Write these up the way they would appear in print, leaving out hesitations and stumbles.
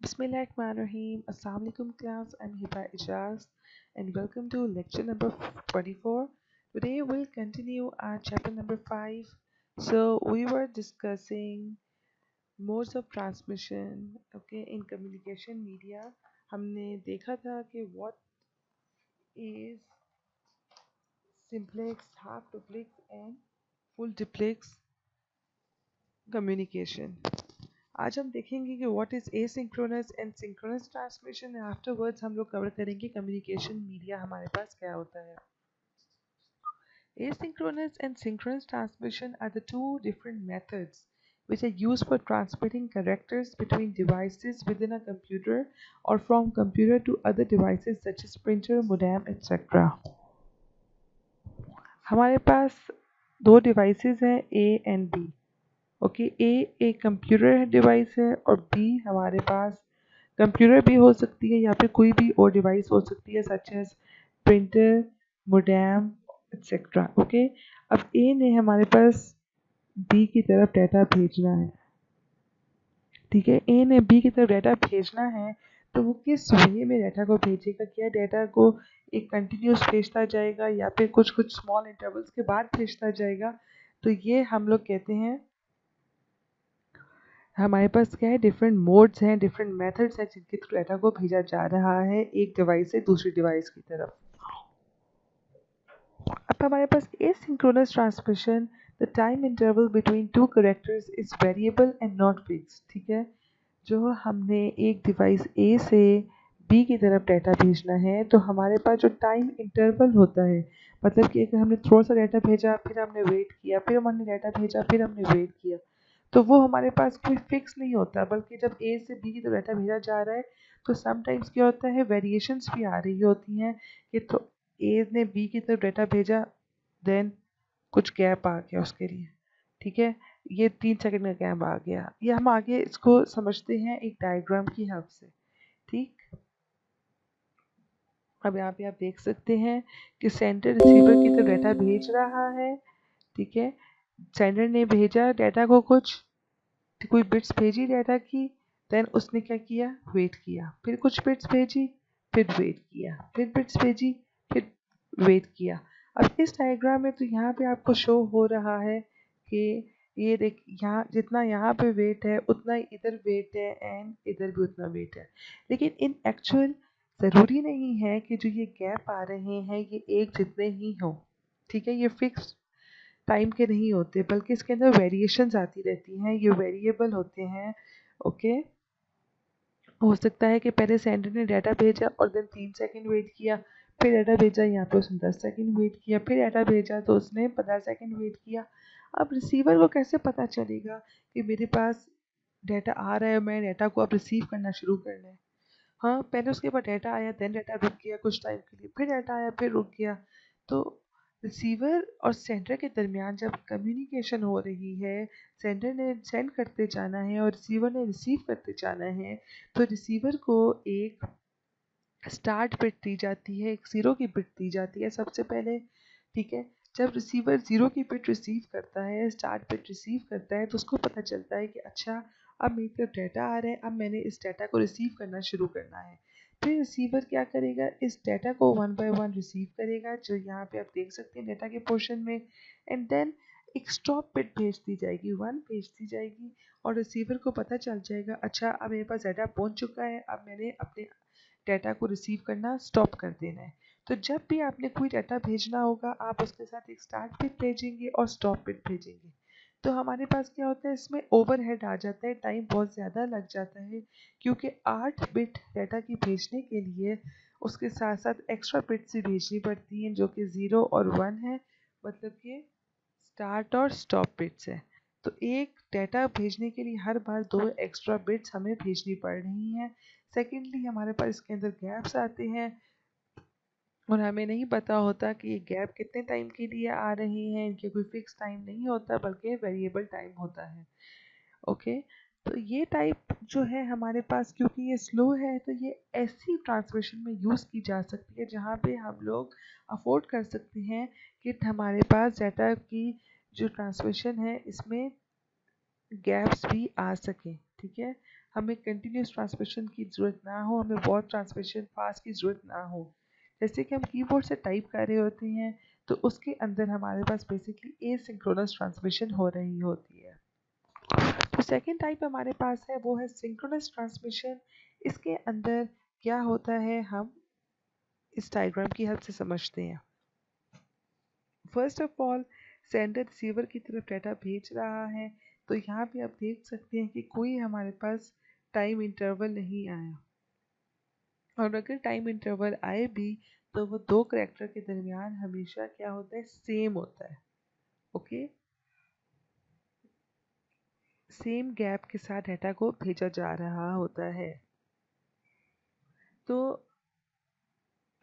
Bismillahirrahmanirrahim. Assalamu alaikum class. I'm Hiba Ijaz and welcome to lecture number 24. Today we'll continue our chapter number 5. So we were discussing modes of transmission in communication media. हमने देखा था कि what is simplex, half duplex and full duplex communication. आज हम देखेंगे कि what is asynchronous and synchronous transmission. Afterwards हम लोग कवर करेंगे कम्युनिकेशन मीडिया हमारे पास क्या होता है। Asynchronous and synchronous transmission are the two different methods which are used for transmitting characters between devices within a computer or from computer to other devices such as printer, modem, etc. हमारे पास दो devices हैं A and B। Okay, ए एक computer device है और B हमारे पास computer भी हो सकती है या फिर कोई भी और डिवाइस हो सकती है such as printer, modem etcetera. Okay, अब ए ने हमारे पास बी की तरफ डाटा भेजना है। ठीक है, ए ने बी की तरफ डाटा भेजना है तो वो किस वे में डाटा को भेजेगा? क्या डाटा को एक कंटिन्यूस भेजता जाएगा या फिर कुछ कुछ स्मॉल इंटरवल्स के बाद भेजता जाएगा? तो ये हम लोग कहते हैं, हमारे पास क्या है, डिफरेंट मोड्स हैं, डिफरेंट मेथड्स हैं जिनके थ्रू डाटा को भेजा जा रहा है एक डिवाइस से दूसरी डिवाइस की तरफ। अब हमारे पास asynchronous transmission, the time interval between two characters is variable and not fixed. ठीक है, जो हमने एक डिवाइस ए से बी की तरफ डाटा भेजना है तो हमारे पास जो टाइम इंटरवल होता है, मतलब कि अगर हमने थोड़ा सा डाटा भेजा, फिर हमने वेट किया, फिर हमने डाटा भेजा, फिर हमने वेट किया, तो वो हमारे पास कोई फिक्स नहीं होता, बल्कि जब ए से बी की तरफ डाटा भेजा जा रहा है तो समटाइम्स क्या होता है, वेरिएशंस भी आ रही होती हैं कि तो ए ने बी की तरफ डाटा भेजा, देन कुछ गैप आ गया उसके लिए। ठीक है, ये 3 सेकंड का गैप आ गया। ये हम आगे इसको समझते हैं एक डायग्राम की हेल्प से। ठीक, अब यहाँ पे आप देख सकते हैं कि सेंटर रिसीवर की तरफ डाटा भेज रहा है। ठीक है, सेंडर ने भेजा डाटा को, कुछ कोई बिट्स भेजी डाटा की, देन उसने क्या किया, वेट किया, फिर कुछ बिट्स भेजी, फिर वेट किया, फिर बिट्स भेजी, फिर वेट किया। अब इस डायग्राम में तो यहाँ पे आपको शो हो रहा है कि ये देख, यहाँ जितना यहाँ पे वेट है उतना ही इधर वेट है एंड इधर भी उतना वेट है, लेकिन इन एक्चुअल ज़रूरी नहीं है कि जो ये गैप आ रहे हैं ये एक जितने ही हो। ठीक है, ये फिक्स टाइम के नहीं होते, बल्कि इसके अंदर वेरिएशंस आती रहती हैं, ये वेरिएबल होते हैं। ओके, हो सकता है कि पहले सेंडर ने डाटा भेजा और देन 3 सेकंड वेट किया, फिर डाटा भेजा, यहाँ पे उसने 10 सेकंड वेट किया, फिर डाटा भेजा तो उसने 15 सेकंड वेट किया। अब रिसीवर को कैसे पता चलेगा कि मेरे पास डाटा आ रहा है, मैं डाटा को अब रिसीव करना शुरू करना है? हाँ, पहले उसके बाद डाटा आया, देन डाटा रुक गया कुछ टाइम के लिए, फिर डाटा आया, फिर रुक गया। तो रिसीवर और सेंडर के दरमियान जब कम्युनिकेशन हो रही है, सेंडर ने सेंड करते जाना है और रिसीवर ने रिसीव करते जाना है, तो रिसीवर को एक स्टार्ट बिट दी जाती है, एक 0 की बिट दी जाती है सबसे पहले। ठीक है, जब रिसीवर 0 की बिट रिसीव करता है, स्टार्ट बिट रिसीव करता है, तो उसको पता चलता है कि अच्छा अब मेरी तरफ डाटा आ रहा है, अब मैंने इस डाटा को रिसीव करना शुरू करना है। फिर रिसीवर क्या करेगा, इस डाटा को 1 बाय 1 रिसीव करेगा, जो यहाँ पे आप देख सकते हैं डाटा के पोर्शन में, एंड देन एक स्टॉप बिट भेज दी जाएगी, 1 भेज दी जाएगी, और रिसीवर को पता चल जाएगा अच्छा अब मेरे पास डाटा पहुँच चुका है, अब मैंने अपने डाटा को रिसीव करना स्टॉप कर देना है। तो जब भी आपने कोई डाटा भेजना होगा, आप उसके साथ एक स्टार्ट बिट भेजेंगे और स्टॉप बिट भेजेंगे। तो हमारे पास क्या होता है, इसमें ओवरहेड आ जाता है, टाइम बहुत ज़्यादा लग जाता है, क्योंकि 8 बिट डाटा की भेजने के लिए उसके साथ साथ एक्स्ट्रा बिट्स भी भेजनी पड़ती हैं, जो कि 0 और 1 है, मतलब कि स्टार्ट और स्टॉप बिट्स है। तो एक डाटा भेजने के लिए हर बार 2 एक्स्ट्रा बिट्स हमें भेजनी पड़ रही हैं। सेकेंडली हमारे पास इसके अंदर गैप्स आते हैं और हमें नहीं पता होता कि ये गैप कितने टाइम के लिए आ रहे हैं, इनके कोई फिक्स टाइम नहीं होता बल्कि वेरिएबल टाइम होता है। ओके, तो ये टाइप जो है हमारे पास, क्योंकि ये स्लो है, तो ये ऐसी ट्रांसमिशन में यूज़ की जा सकती है जहाँ पे हम लोग अफोर्ड कर सकते हैं कि हमारे पास डाटा की जो ट्रांसमिशन है इसमें गैप्स भी आ सकें। ठीक है, हमें कंटिन्यूस ट्रांसमिशन की ज़रूरत ना हो, हमें बहुत ट्रांसमिशन फास्ट की ज़रूरत ना हो। जैसे कि हम कीबोर्ड से टाइप कर रहे होते हैं तो उसके अंदर हमारे पास बेसिकली एसिंक्रोनस ट्रांसमिशन हो रही होती है। तो सेकेंड टाइप हमारे पास है वो है सिंक्रोनस ट्रांसमिशन। इसके अंदर क्या होता है हम इस डायग्राम की हेल्प से समझते हैं। First of all sender receiver की तरफ डाटा भेज रहा है, तो यहाँ पे आप देख सकते हैं कि कोई हमारे पास टाइम इंटरवल नहीं आया, और अगर टाइम इंटरवल आए भी तो वो दो करैक्टर के दरमियान हमेशा क्या होता है, सेम होता है। ओके, सेम गैप के साथ डाटा को भेजा जा रहा होता है। तो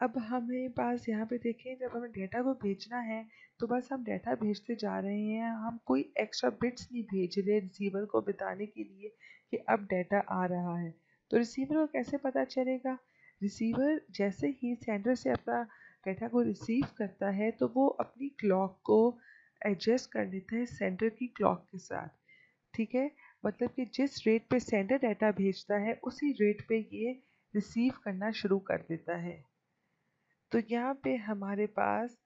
अब हमें पास यहाँ पे देखें, जब हमें डेटा को भेजना है तो बस हम डेटा भेजते जा रहे हैं, हम कोई एक्स्ट्रा बिट्स नहीं भेज रहे रिसीवर को बताने के लिए कि अब डेटा आ रहा है। तो रिसीवर को कैसे पता चलेगा? रिसीवर जैसे ही सेंडर से अपना डेटा को रिसीव करता है तो वो अपनी क्लॉक को एडजस्ट कर लेता है सेंडर की क्लॉक के साथ। ठीक है, मतलब कि जिस रेट पे सेंडर डाटा भेजता है उसी रेट पे ये रिसीव करना शुरू कर देता है। तो यहाँ पे हमारे पास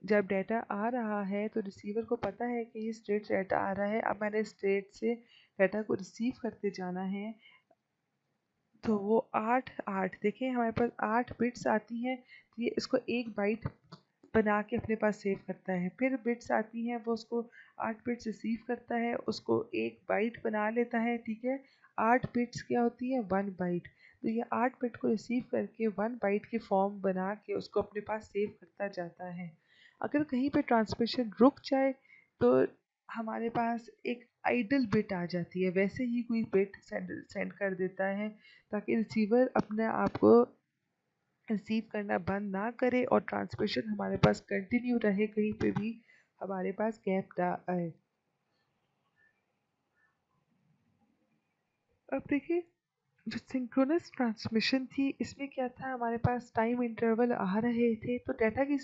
जब डाटा आ रहा है तो रिसीवर को पता है कि इस रेट से डाटा आ रहा है, अब मैंने इस रेट से डाटा को रिसीव करते जाना है। तो वो 8 देखिए हमारे पास 8 बिट्स आती हैं, तो ये इसको एक बाइट बना के अपने पास सेव करता है। फिर बिट्स आती हैं, वो उसको 8 बिट्स रिसीव करता है, उसको एक बाइट बना लेता है। ठीक है, 8 बिट्स क्या होती है, 1 बाइट। तो ये 8 बिट को रिसीव करके 1 बाइट की फॉर्म बना के उसको अपने पास सेव करता जाता है। अगर कहीं पे ट्रांसमिशन रुक जाए तो हमारे पास एक आइडल बिट आ जाती है, वैसे ही कोई बिट सेंड कर देता है ताकि रिसीवर अपने आप को रिसीव करना बंद ना करे और ट्रांसमिशन हमारे पास कंटिन्यू रहे, कहीं पे भी हमारे पास गैप ना आए। अब देखिए, जो सिंक्रोनस ट्रांसमिशन थी इसमें क्या था, हमारे पास टाइम इंटरवल आ रहे थे तो डाटा की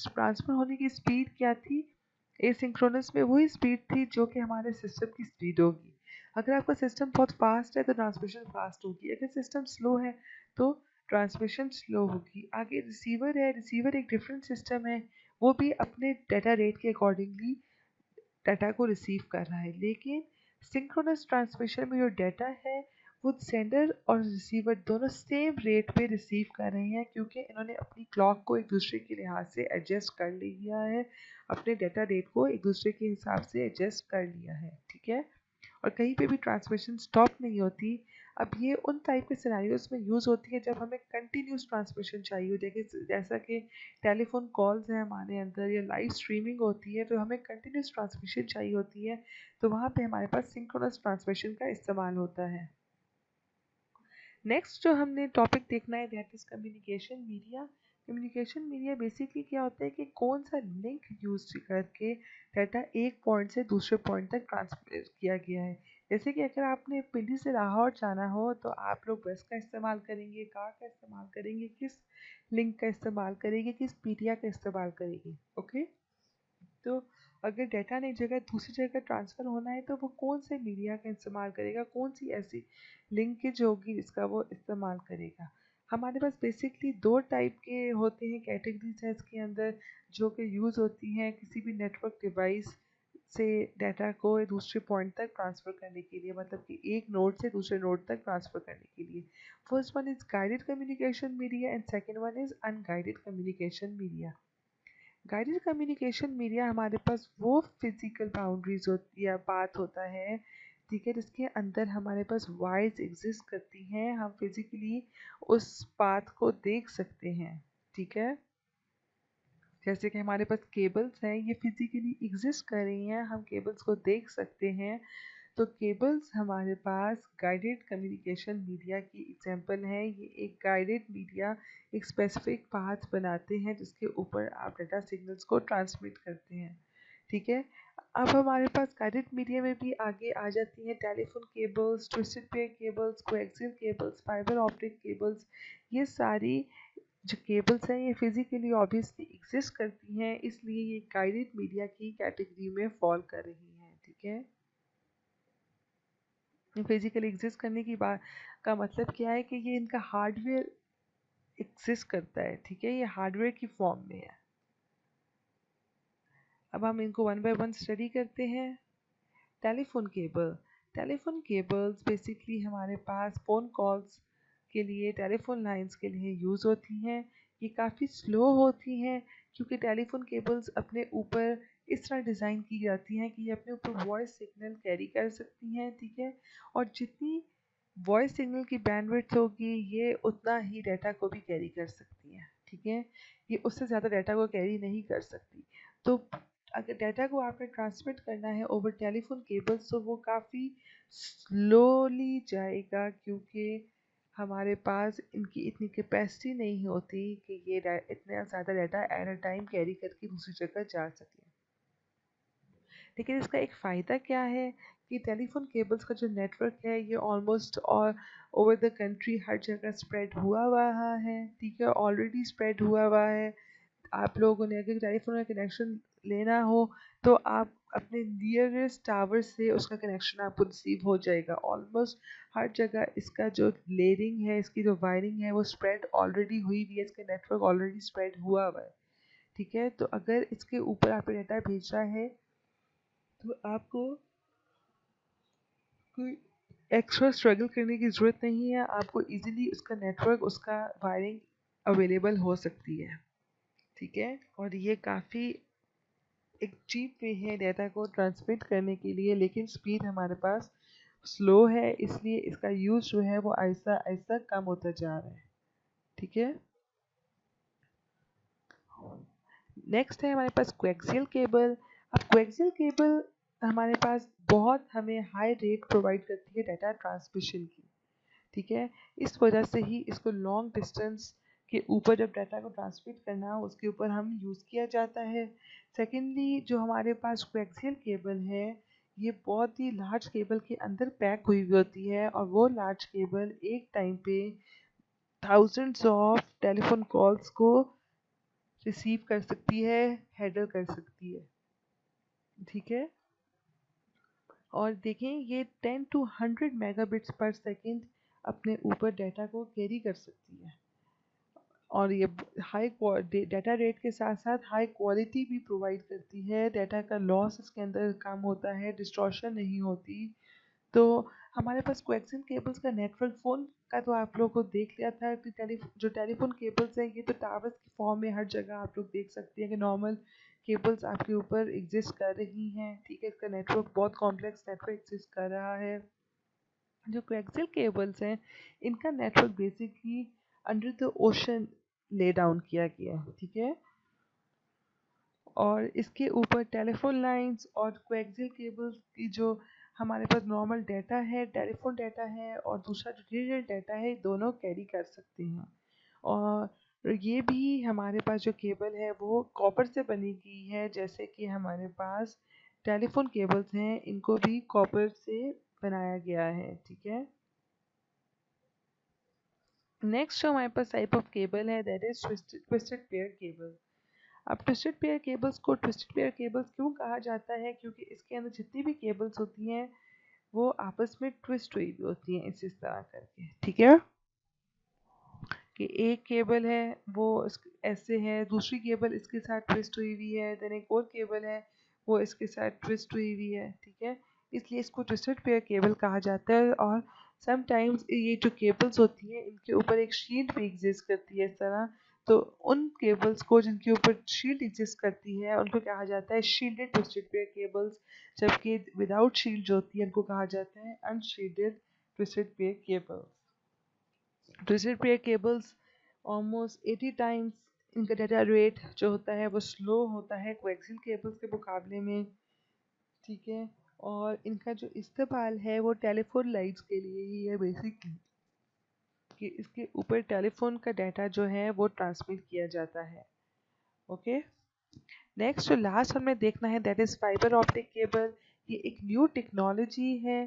ट्रांसफर होने की स्पीड क्या थी, एसिंक्रोनस में वही स्पीड थी जो कि हमारे सिस्टम की स्पीड होगी। अगर आपका सिस्टम बहुत फास्ट है तो ट्रांसमिशन फास्ट होगी, अगर सिस्टम स्लो है तो ट्रांसमिशन स्लो होगी। आगे रिसीवर है, रिसीवर एक डिफरेंट सिस्टम है, वो भी अपने डाटा रेट के अकॉर्डिंगली डाटा को रिसीव कर रहा है। लेकिन सिंक्रोनस ट्रांसमिशन में जो डाटा है वो सेंडर और रिसीवर दोनों सेम रेट पे रिसीव कर रहे हैं, क्योंकि इन्होंने अपनी क्लॉक को एक दूसरे के लिहाज से एडजस्ट कर लिया है, अपने डाटा रेट को एक दूसरे के हिसाब से एडजस्ट कर लिया है। ठीक है, और कहीं पे भी ट्रांसमिशन स्टॉप नहीं होती। अब ये उन टाइप के सिनेरियोज में यूज़ होती है जब हमें कंटिन्यूस ट्रांसमिशन चाहिए हो। देखिए जैसा कि टेलीफोन कॉल्स हैं हमारे अंदर, या लाइव स्ट्रीमिंग होती है तो हमें कंटिन्यूस ट्रांसमिशन चाहिए होती है, तो वहाँ पे हमारे पास सिंक्रोनस ट्रांसमिशन का इस्तेमाल होता है। नेक्स्ट जो हमने टॉपिक देखना है that is communication media. Communication media basically क्या होता है कि कौन सा लिंक यूज करके डाटा एक पॉइंट से दूसरे पॉइंट तक ट्रांसफर किया गया है। जैसे कि अगर आपने पिंडी से लाहौर जाना हो तो आप लोग बस का इस्तेमाल करेंगे, कार का इस्तेमाल करेंगे, किस लिंक का इस्तेमाल करेंगे, किस मीडिया का इस्तेमाल करेंगे। ओके, तो अगर डाटा ने जगह दूसरी जगह ट्रांसफ़र होना है तो वो कौन से मीडिया का इस्तेमाल करेगा, कौन सी ऐसी लिंकेज होगी जिसका वो इस्तेमाल करेगा। हमारे पास बेसिकली दो टाइप के होते हैं, कैटेगरीज है इसके अंदर जो कि यूज़ होती हैं किसी भी नेटवर्क डिवाइस से डाटा को एक दूसरे पॉइंट तक ट्रांसफ़र करने के लिए, मतलब कि एक नोड से दूसरे नोड तक ट्रांसफ़र करने के लिए। First one is guided communication media and second one is unguided communication media. Guided communication media हमारे पास वो फिजिकल बाउंड्रीज होती या बात होता है, ठीक है, जिसके अंदर हमारे पास वायर्स एग्जिस्ट करती हैं, हम फिजिकली उस पाथ को देख सकते हैं। ठीक है, जैसे कि हमारे पास केबल्स हैं, ये फिजिकली एग्जिस्ट कर रही हैं, हम केबल्स को देख सकते हैं। तो केबल्स हमारे पास गाइडेड कम्युनिकेशन मीडिया की एग्जांपल है। ये एक गाइडेड मीडिया एक स्पेसिफिक पाथ बनाते हैं जिसके ऊपर आप डाटा सिग्नल्स को ट्रांसमिट करते हैं। ठीक है, अब हमारे पास गाइडेड मीडिया में भी आगे आ जाती हैं telephone cables, twisted pair cables, coaxial cables, fibre optic cables. ये सारी जो केबल्स हैं ये फिजिकली ऑब्वियसली एग्जिस्ट करती हैं, इसलिए ये गाइडेड मीडिया की कैटेगरी में फॉल कर रही हैं। ठीक है, फिजिकली एग्जिस्ट करने की बात का मतलब क्या है कि ये इनका हार्डवेयर एग्जिस्ट करता है, ठीक है, ये हार्डवेयर की फॉर्म में है। अब हम इनको वन बाय वन स्टडी करते हैं। Telephone cable, telephone cables basically हमारे पास फ़ोन कॉल्स के लिए, टेलीफोन लाइंस के लिए यूज़ होती हैं। ये काफ़ी स्लो होती हैं क्योंकि टेलीफोन केबल्स अपने ऊपर इस तरह डिज़ाइन की जाती हैं कि ये अपने ऊपर वॉइस सिग्नल कैरी कर सकती हैं, ठीक है, और जितनी वॉइस सिग्नल की बैंडविड्थ होगी ये उतना ही डाटा को भी कैरी कर सकती हैं, ठीक है, ये उससे ज़्यादा डाटा को कैरी नहीं कर सकती। तो अगर डाटा को आपने ट्रांसमिट करना है ओवर टेलीफोन केबल्स तो वो काफ़ी स्लोली जाएगा क्योंकि हमारे पास इनकी इतनी कैपेसिटी नहीं होती कि ये इतना ज़्यादा data at a time carry करके दूसरी जगह जा सके। लेकिन इसका एक फ़ायदा क्या है कि टेलीफोन केबल्स का जो नेटवर्क है ये ऑलमोस्ट और ओवर द कंट्री हर जगह स्प्रेड हुआ है, ठीक है, ऑलरेडी स्प्रेड हुआ है। आप लोगों ने अगर टेलीफोन का कनेक्शन लेना हो तो आप अपने नियरेस्ट टावर से उसका कनेक्शन आपको रिसीव हो जाएगा। ऑलमोस्ट हर जगह इसका जो लेयरिंग है, इसकी जो वायरिंग है वो स्प्रेड ऑलरेडी हुई हुई है, इसका नेटवर्क ऑलरेडी स्प्रेड हुआ है, ठीक है। तो अगर इसके ऊपर आपने डाटा भेजना है तो आपको कोई एक्स्ट्रा स्ट्रगल करने की ज़रूरत नहीं है, आपको इजीली उसका नेटवर्क, उसका वायरिंग अवेलेबल हो सकती है, ठीक है। और ये काफ़ी एक चीप वे है डाटा को ट्रांसमिट करने के लिए, लेकिन स्पीड हमारे पास स्लो है, इसलिए इसका यूज़ जो है वो आहिस्ता आहिस्ता कम होता जा रहा है, ठीक है। नेक्स्ट है हमारे पास कोएक्सियल केबल। अब कोएक्सियल केबल हमारे पास बहुत हमें हाई रेट प्रोवाइड करती है डाटा ट्रांसमिशन की, ठीक है। इस वजह से ही इसको लॉन्ग डिस्टेंस के ऊपर जब डाटा को ट्रांसमिट करना हो उसके ऊपर हम यूज़ किया जाता है। सेकेंडली जो हमारे पास कोएक्सियल केबल है ये बहुत ही लार्ज केबल के अंदर पैक हुई हुई होती है और वो लार्ज केबल एक टाइम पे थाउजेंड्स ऑफ टेलीफोन कॉल्स को रिसीव कर सकती है, हैंडल कर सकती है, ठीक है। और देखें ये 10 to 100 मेगाबिट्स पर सेकेंड अपने ऊपर डाटा को कैरी कर सकती है और ये हाई डाटा रेट के साथ साथ हाई क्वालिटी भी प्रोवाइड करती है। डाटा का लॉस इसके अंदर कम होता है, डिस्टॉर्शन नहीं होती। तो हमारे पास कोएक्सियल केबल्स का नेटवर्क फ़ोन का तो आप लोगों को देख लिया था कि जो टेलीफोन केबल्स हैं ये तो टावर्स की फॉर्म में हर जगह आप लोग देख सकते हैं कि नॉर्मल केबल्स आपके ऊपर एग्जिस्ट कर रही हैं, ठीक है। इसका नेटवर्क बहुत कॉम्प्लेक्स नेटवर्क एग्जिस्ट कर रहा है। जो कोएक्सियल केबल्स हैं इनका network basically under the ocean lay down किया गया है, ठीक है। और इसके ऊपर टेलीफोन लाइंस और कोएक्सियल केबल्स की जो हमारे पास नॉर्मल डाटा है, टेलीफोन डाटा है और दूसरा जो डिजिटल डाटा है, दोनों कैरी कर सकते हैं। और ये भी हमारे पास जो केबल है वो कॉपर से बनी हुई है, जैसे कि हमारे पास टेलीफोन केबल्स हैं इनको भी कॉपर से बनाया गया है, ठीक है। नेक्स्ट जो हमारे पास टाइप ऑफ केबल है that is twisted pair cable. अब ट्विस्टेड पेयर केबल्स को ट्विस्टेड पेयर केबल्स क्यों कहा जाता है, क्योंकि इसके अंदर जितनी भी केबल्स होती हैं वो आपस में ट्विस्ट हुई हुई होती हैं इस तरह करके, ठीक है। कि एक केबल है वो ऐसे है, दूसरी केबल इसके साथ ट्विस्ट हुई हुई है, देन एक और केबल है वो इसके साथ ट्विस्ट हुई हुई है, ठीक है। इसलिए इसको ट्विस्टेड पेयर केबल कहा जाता है। और समटाइम्स ये जो केबल्स होती हैं इनके ऊपर एक शील्ड भी एग्जिस्ट करती है इस तरह। तो उन केबल्स को जिनके ऊपर शील्ड एग्जिस्ट करती है उनको कहा जाता है शील्डेड ट्विस्टेड पेयर केबल्स, जबकि विदाउट शील्ड जो होती है उनको कहा जाता है unshielded twisted pair cables. Twisted pair cables almost 80 times इनका डाटा रेट जो होता है वो स्लो होता है कोएक्सियल केबल्स के मुकाबले में, ठीक है। और इनका जो इस्तेमाल है वो टेलीफोन लाइंस के लिए ही है बेसिकली, कि इसके ऊपर टेलीफोन का डाटा जो है वो ट्रांसमिट किया जाता है, ओके। नेक्स्ट जो लास्ट हमें देखना है that is fibre optic cable. ये एक न्यू टेक्नोलॉजी है,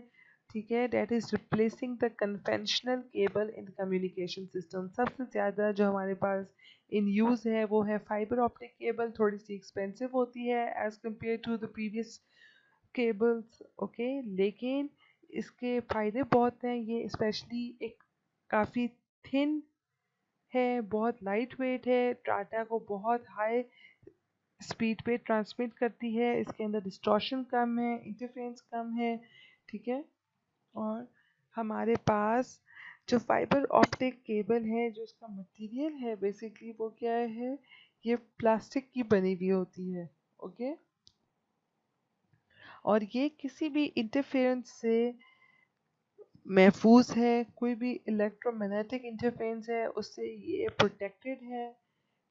ठीक है, that is replacing the conventional cable in communication system. सबसे ज़्यादा जो हमारे पास इन यूज़ है वो है फाइबर ऑप्टिक केबल। थोड़ी सी एक्सपेंसिव होती है as compare to the previous cables, okay, लेकिन इसके फ़ायदे बहुत हैं। ये स्पेशली एक काफ़ी थिन है, बहुत लाइट वेट है, डाटा को बहुत हाई स्पीड पे ट्रांसमिट करती है, इसके अंदर डिस्टॉर्शन कम है, इंटरफेरेंस कम है, ठीक है। और हमारे पास जो फाइबर ऑप्टिक केबल है, जो इसका मटेरियल है बेसिकली वो क्या है, ये प्लास्टिक की बनी हुई होती है, ओके। और ये किसी भी इंटरफेरेंस से महफूज है, कोई भी इलेक्ट्रोमैग्नेटिक इंटरफेरेंस है उससे ये प्रोटेक्टेड है,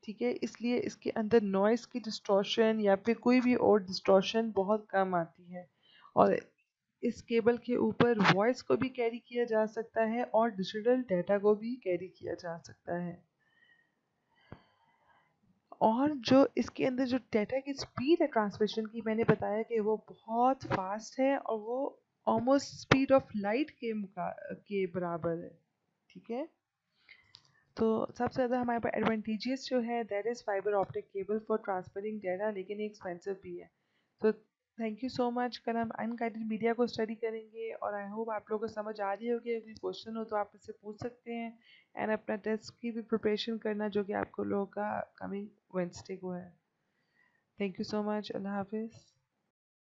ठीक है। इसलिए इसके अंदर नॉइस की डिस्टॉर्शन या फिर कोई भी और डिस्टॉर्शन बहुत कम आती है। और इस केबल के ऊपर वॉइस को भी कैरी किया जा सकता है और डिजिटल डाटा को भी कैरी किया जा सकता है। और जो इसके अंदर जो डाटा की स्पीड है ट्रांसमिशन की, मैंने बताया कि वो बहुत फास्ट है और वो ऑलमोस्ट स्पीड ऑफ लाइट के बराबर है, ठीक है। तो सबसे ज़्यादा हमारे पास एडवांटेजेस जो है that is fibre optic cable for transferring data, लेकिन ये एक्सपेंसिव भी है। तो थैंक यू सो मच। कल हम अनगाइडेड मीडिया को स्टडी करेंगे और आई होप आप लोगों को समझ आ रही होगी। अगर क्वेश्चन हो तो आप मुझसे पूछ सकते हैं एंड अपना टेस्ट की भी प्रिपरेशन करना जो कि आपको लोगों का कमिंग वेंसडे को है। Thank you so much. अल्लाह हाफिज़।